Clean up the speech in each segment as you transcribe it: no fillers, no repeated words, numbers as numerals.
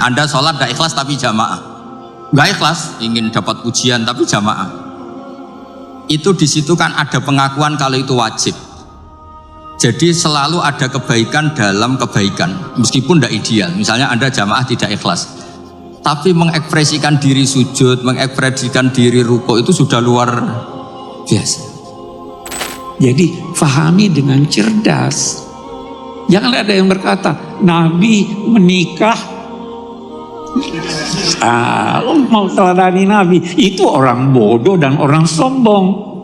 Anda sholat gak ikhlas tapi jamaah, gak ikhlas ingin dapat pujian tapi jamaah, itu disitu kan ada pengakuan kalau itu wajib. Jadi selalu ada kebaikan dalam kebaikan meskipun tidak ideal. Misalnya Anda jamaah tidak ikhlas, tapi mengekspresikan diri sujud, mengekspresikan diri ruku itu sudah luar biasa. Jadi fahami dengan cerdas. Jangan ada yang berkata Nabi menikah, mau teladani Nabi, itu orang bodoh dan orang sombong.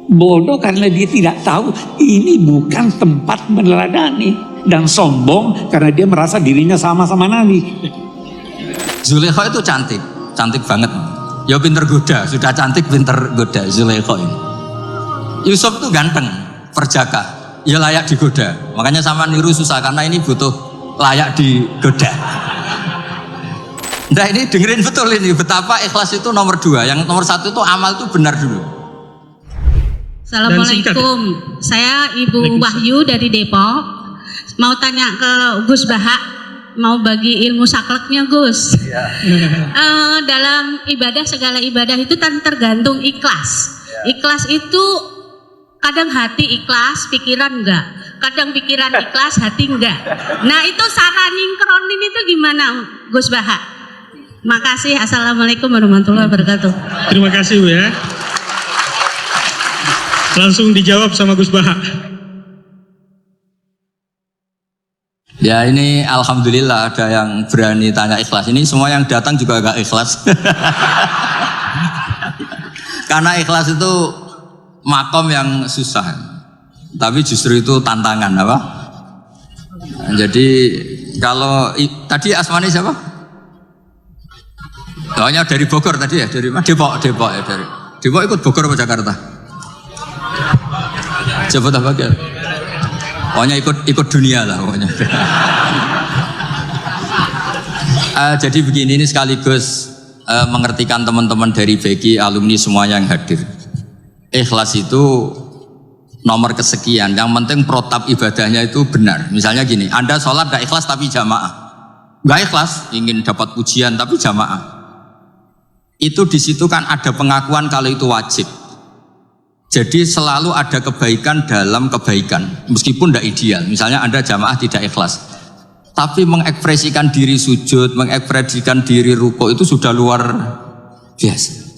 Bodoh karena dia tidak tahu ini bukan tempat meneladani, dan sombong karena dia merasa dirinya sama-sama Nabi. Zulaikha itu cantik, cantik banget. Ya pinter goda, sudah cantik pinter goda Zulaikha ini. Yusuf tuh ganteng, perjaka, ya layak digoda. Makanya sama niru susah karena ini butuh layak digoda. Nah ini dengerin betul ini betapa ikhlas itu nomor 2. Yang nomor 1 itu amal itu benar dulu. Assalamualaikum, saya Ibu Wahyu dari Depok. Mau tanya ke Gus Bahak, mau bagi ilmu sakleknya Gus. Dalam ibadah, segala ibadah itu kan tergantung ikhlas. Ikhlas itu kadang hati ikhlas, pikiran enggak. Kadang pikiran ikhlas, hati enggak. Nah itu cara nyingkronin itu gimana Gus Bahak? Makasih. Assalamualaikum warahmatullahi wabarakatuh. Terima kasih Bu ya. Langsung dijawab sama Gus Bahak. Ya ini alhamdulillah ada yang berani tanya ikhlas. Ini semua yang datang juga agak ikhlas. Karena ikhlas itu makom yang susah. Tapi justru itu tantangan apa? Jadi kalau tadi asmani siapa? Soalnya dari Bogor tadi ya, dari mana? Depok ya dari. Depok ikut Bogor apa Jakarta? Coba tak pakai. Pokoknya ikut dunia lah pokoknya. Jadi begini, ini sekaligus mengertikan teman-teman dari BG, alumni semuanya yang hadir. Ikhlas itu nomor kesekian. Yang penting protap ibadahnya itu benar. Misalnya gini, Anda sholat gak ikhlas tapi jamaah, gak ikhlas ingin dapat pujian tapi jamaah, itu disitu kan ada pengakuan kalau itu wajib. Jadi selalu ada kebaikan dalam kebaikan meskipun tidak ideal. Misalnya Anda jamaah tidak ikhlas, tapi mengekspresikan diri sujud, mengekspresikan diri ruku itu sudah luar biasa.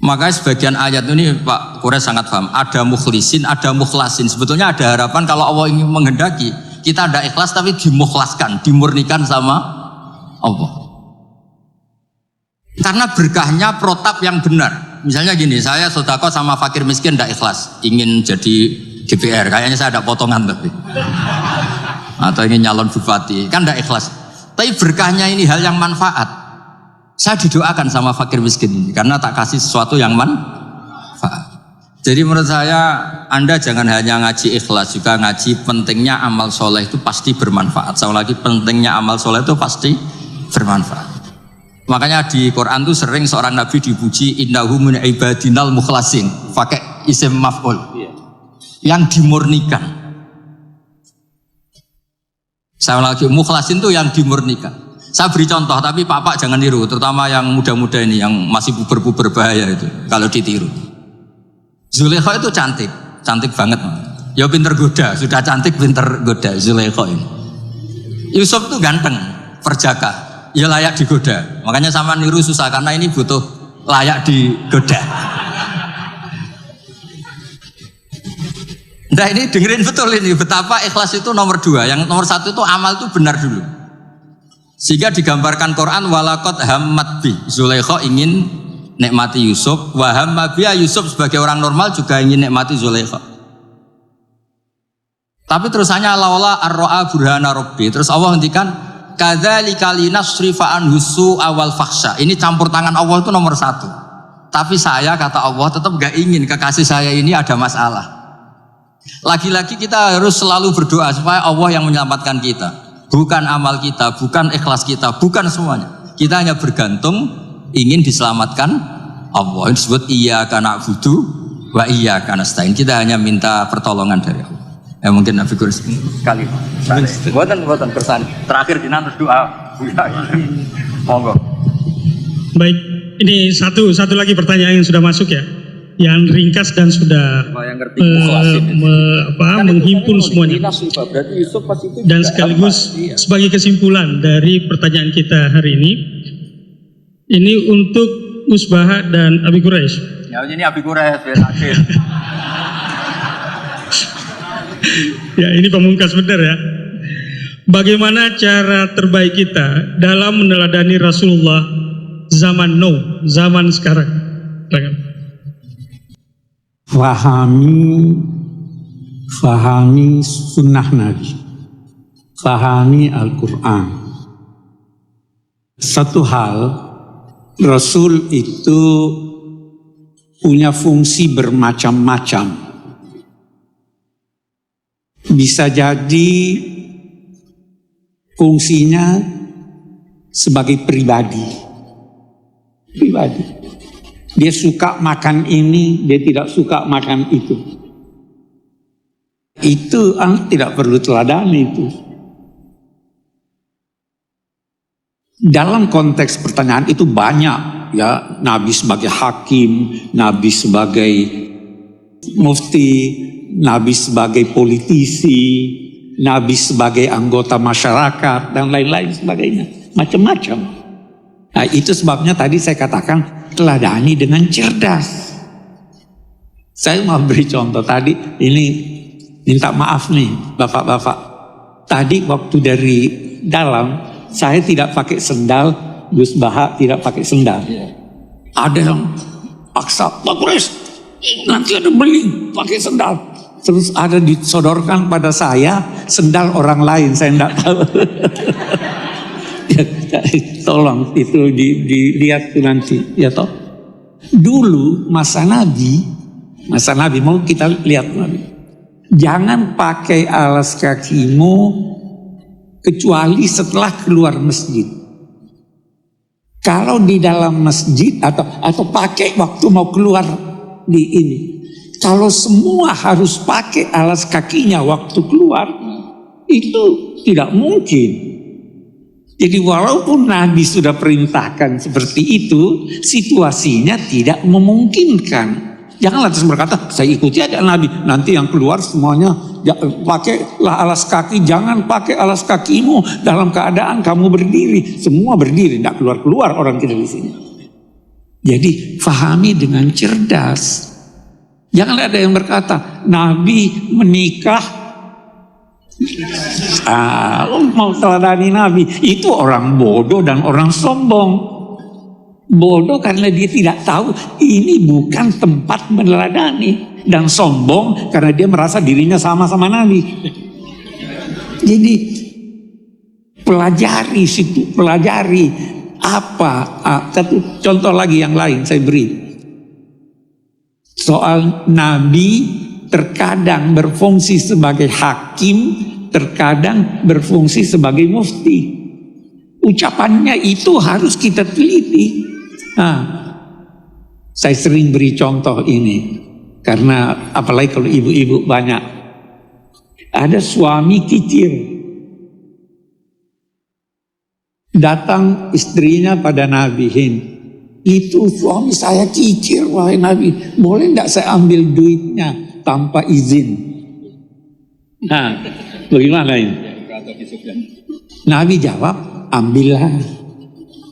Makanya sebagian ayat ini Pak Kures sangat paham. Ada mukhlisin, ada mukhlasin. Sebetulnya ada harapan kalau Allah ingin menghendaki kita ada ikhlas tapi dimukhlaskan, dimurnikan sama Allah. Karena berkahnya protap yang benar. Misalnya gini, saya sedekah sama fakir miskin tidak ikhlas, ingin jadi DPR, kayaknya saya ada potongan tapi, atau ingin nyalon bupati, kan tidak ikhlas. Tapi berkahnya ini hal yang manfaat. Saya didoakan sama fakir miskin ini karena tak kasih sesuatu yang manfaat. Jadi menurut saya Anda jangan hanya ngaji ikhlas, juga ngaji pentingnya amal soleh itu pasti bermanfaat. Sama lagi pentingnya amal soleh itu pasti bermanfaat. Makanya di Quran tuh sering seorang nabi dipuji innahu min ibadinal mukhlasin, pakai isim maf'ul, yang dimurnikan. Saya lagi mukhlasin tuh yang dimurnikan. Saya beri contoh, tapi Pak jangan tiru, terutama yang muda-muda ini yang masih puber-puber bahaya itu kalau ditiru. Zulaikha itu cantik, cantik banget. Ya pinter goda, sudah cantik pinter goda Zulaikha ini. Yusuf tuh ganteng, perjaka, ya layak digoda. Makanya sama niru susah karena ini butuh layak digoda. Nah ini dengerin betul ini betapa ikhlas itu nomor 2. Yang nomor 1 itu amal itu benar dulu. Sehingga digambarkan Quran walaqad hammat bi. Zulaikha ingin nikmati Yusuf, wa hamma biha. Yusuf sebagai orang normal juga ingin nikmati Zulaikha. Tapi terusannya laula ar-ra'a burhana rabbi. Terus Allah hentikan kadzalika linasrifa anhu su'a wal fakhsha. Ini campur tangan Allah itu nomor 1. Tapi saya kata Allah tetap gak ingin kekasih saya ini ada masalah. Lagi-lagi kita harus selalu berdoa supaya Allah yang menyelamatkan kita. Bukan amal kita, bukan ikhlas kita, bukan semuanya. Kita hanya bergantung ingin diselamatkan Allah. Ini disebut iyyaka na'budu wa iyyaka nasta'in. Kita hanya minta pertolongan dari Allah. Mungkin Nabi Gus sekali. Buatan kersane. Terakhir dinanti doa. Monggo. Baik, ini satu lagi pertanyaan yang sudah masuk ya, yang ringkas dan sudah menghimpun semuanya. Dan sekaligus sebagai kesimpulan dari pertanyaan kita hari ini untuk Gus Baha dan Abi Quraisy. Ya ini Abi Quraisy akhir. Ya ini pamungkas benar ya. Bagaimana cara terbaik kita dalam meneladani Rasulullah zaman now, zaman sekarang? Fahami sunnah Nabi, fahami Al-Quran. Satu hal, Rasul itu punya fungsi bermacam-macam. Bisa jadi fungsinya sebagai pribadi. Dia suka makan ini, dia tidak suka makan itu. Itu tidak perlu teladan itu. Dalam konteks pertanyaan itu banyak ya, Nabi sebagai hakim, Nabi sebagai mufti, Nabi sebagai politisi, Nabi sebagai anggota masyarakat dan lain-lain sebagainya, macam-macam. Nah itu sebabnya tadi saya katakan teladani dengan cerdas. Saya mau beri contoh tadi, ini minta maaf nih bapak-bapak. Tadi waktu dari dalam saya tidak pakai sendal, Gus Baha tidak pakai sendal. Ada yang paksa, Pak Quraisy nanti ada beling pakai sendal. Terus ada disodorkan pada saya sendal orang lain, saya tidak tahu. Tolong itu dilihat tuh nanti, ya toh. Dulu masa Nabi mau kita lihat Nabi. Jangan pakai alas kakimu kecuali setelah keluar masjid. Kalau di dalam masjid atau pakai waktu mau keluar di ini. Kalau semua harus pakai alas kakinya waktu keluar, itu tidak mungkin. Jadi walaupun Nabi sudah perintahkan seperti itu, situasinya tidak memungkinkan. Janganlah terus berkata, saya ikuti aja Nabi, nanti yang keluar semuanya pakailah alas kaki, jangan pakai alas kakimu dalam keadaan kamu berdiri. Semua berdiri, tidak keluar-keluar orang kita di sini. Jadi fahami dengan cerdas. Jangan ada yang berkata, Nabi menikah, mau teladani Nabi. Itu orang bodoh dan orang sombong. Bodoh karena dia tidak tahu ini bukan tempat meneladani. Dan sombong karena dia merasa dirinya sama-sama Nabi. Jadi pelajari situ, pelajari apa. Satu contoh lagi yang lain saya beri. Soal Nabi terkadang berfungsi sebagai hakim, terkadang berfungsi sebagai mufti. Ucapannya itu harus kita teliti. Saya sering beri contoh ini, karena apalagi kalau ibu-ibu banyak. Ada suami kicir. Datang istrinya pada Nabi Hind. Itu suami saya kicir, wahai Nabi. Boleh tidak saya ambil duitnya tanpa izin? Nah, bagaimana ini? Nabi jawab, ambillah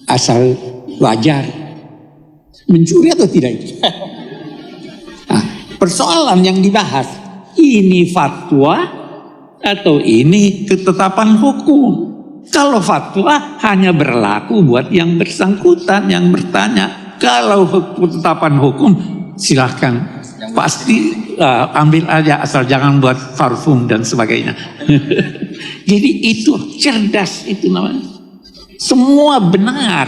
asal wajar. Mencuri atau tidak itu? Nah, persoalan yang dibahas, ini fatwa atau ini ketetapan hukum? Kalau fatwa hanya berlaku buat yang bersangkutan, yang bertanya. Kalau ketetapan hukum silahkan, pasti ambil aja asal jangan buat parfum dan sebagainya. Jadi itu cerdas itu namanya. Semua benar,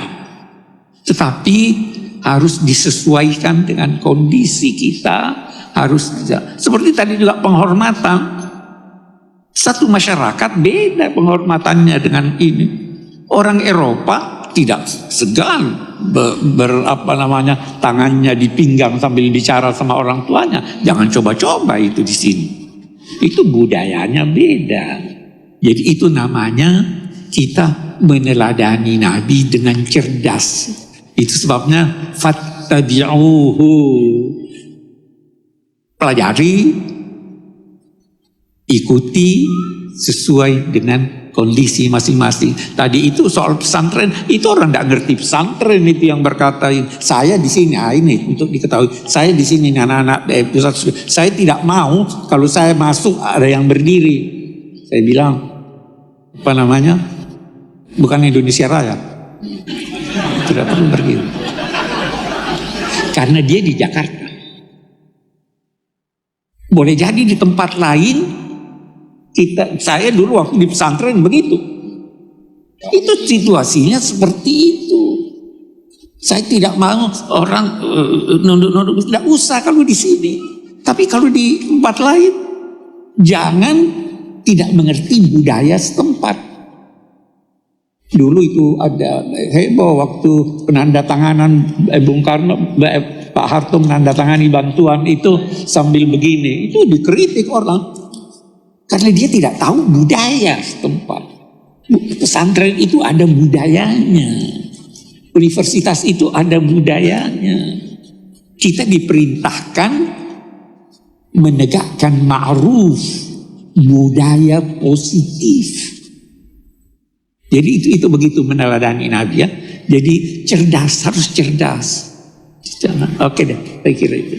tetapi harus disesuaikan dengan kondisi kita. Harus seperti tadi juga penghormatan. Satu masyarakat beda penghormatannya dengan ini. Orang Eropa tidak segan tangannya di pinggang sambil bicara sama orang tuanya. Jangan coba-coba itu di sini. Itu budayanya beda. Jadi itu namanya kita meneladani Nabi dengan cerdas. Itu sebabnya fattabi'uhu. Pelajari, ikuti sesuai dengan kondisi masing-masing. Tadi itu soal pesantren, itu orang tidak ngerti pesantren itu yang berkata, saya di sini, ini untuk diketahui, saya di sini anak-anak pusat, saya tidak mau kalau saya masuk ada yang berdiri. Saya bilang, apa namanya? Bukan Indonesia Raya. Tidak perlu berdiri. Karena dia di Jakarta. Boleh jadi di tempat lain, saya dulu waktu di pesantren begitu. Itu situasinya seperti itu. Saya tidak mau orang nunduk-nunduk, tidak usah kalau di sini. Tapi kalau di tempat lain, jangan tidak mengerti budaya setempat. Dulu itu ada heboh waktu penandatanganan Bung Karno, Pak Harto menandatangani bantuan itu sambil begini, itu dikritik orang karena dia tidak tahu budaya setempat. Pesantren itu ada budayanya, universitas itu ada budayanya. Kita diperintahkan menegakkan ma'ruf, budaya positif. Jadi itu begitu meneladani Nabi ya. Jadi cerdas, harus cerdas. Oke deh, saya kira itu.